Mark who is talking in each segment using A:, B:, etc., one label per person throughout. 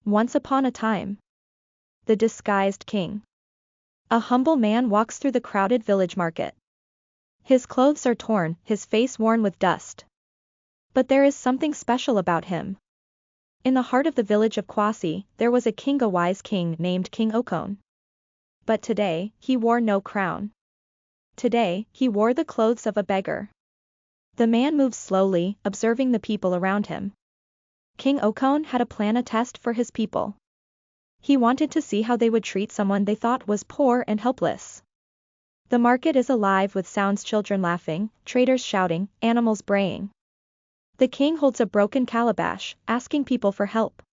A: Once upon a time. The Disguised King. A humble man walks through the crowded village market. His clothes are torn, his face worn with dust. But there is something special about him. In the heart of the village of Kwasi, there was a wise king named King Okon. But today, he wore no crown. Today, he wore the clothes of a beggar. The man moved slowly, observing the people around him. King Okon had a plan, a test for his people. He wanted to see how they would treat someone they thought was poor and helpless. The market is alive with sounds, children laughing, traders shouting, animals braying. The king holds a broken calabash, asking people for help.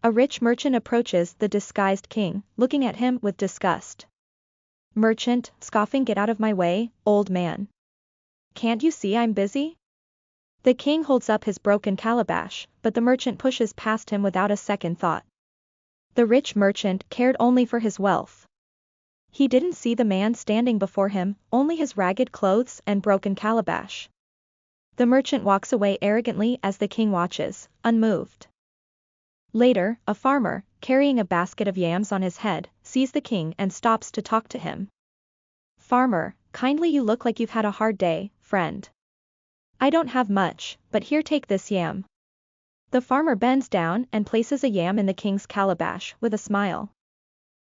A: A rich merchant approaches the disguised king, looking at him with disgust. Merchant, scoffing, get out of my way, old man. Can't you see I'm busy? The king holds up his broken calabash, but the merchant pushes past him without a second thought. The rich merchant cared only for his wealth. He didn't see the man standing before him, only his ragged clothes and broken calabash. The merchant walks away arrogantly as the king watches, unmoved. Later, a farmer, carrying a basket of yams on his head, sees the king and stops to talk to him. Farmer, kindly, you look like you've had a hard day, friend. I don't have much, but here, take this yam. The farmer bends down and places a yam in the king's calabash with a smile.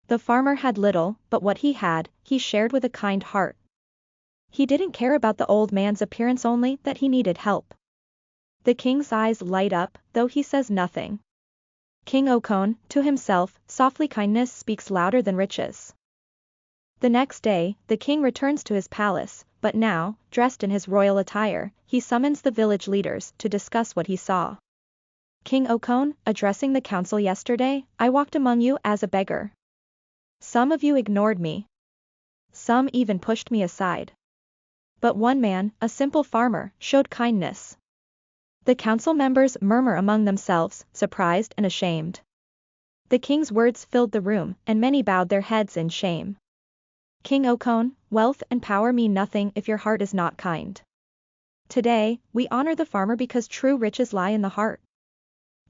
A: The farmer had little, but what he had, he shared with a kind heart. He didn't care about the old man's appearance, only that he needed help. The king's eyes light up, though he says nothing. King Okon, to himself, softly, kindness speaks louder than riches. The next day, the king returns to his palace, but now, dressed in his royal attire, he summons the village leaders to discuss what he saw. King Okon, addressing the council yesterday, I walked among you as a beggar. Some of you ignored me. Some even pushed me aside. But one man, a simple farmer, showed kindness. The council members murmur among themselves, surprised and ashamed. The king's words filled the room, and many bowed their heads in shame. King Okon, wealth and power mean nothing if your heart is not kind. Today, we honor the farmer because true riches lie in the heart.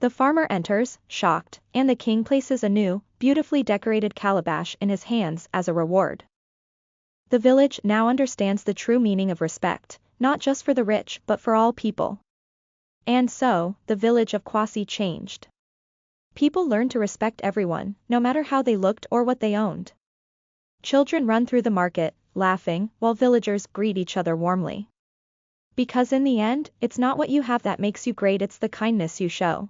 A: The farmer enters, shocked, and the king places a new, beautifully decorated calabash in his hands as a reward. The village now understands the true meaning of respect, not just for the rich but for all people. And so, the village of Kwasi changed. People learned to respect everyone, no matter how they looked or what they owned. Children run through the market, laughing, while villagers greet each other warmly. Because in the end, it's not what you have that makes you great, it's the kindness you show.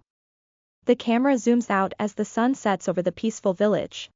A: The camera zooms out as the sun sets over the peaceful village.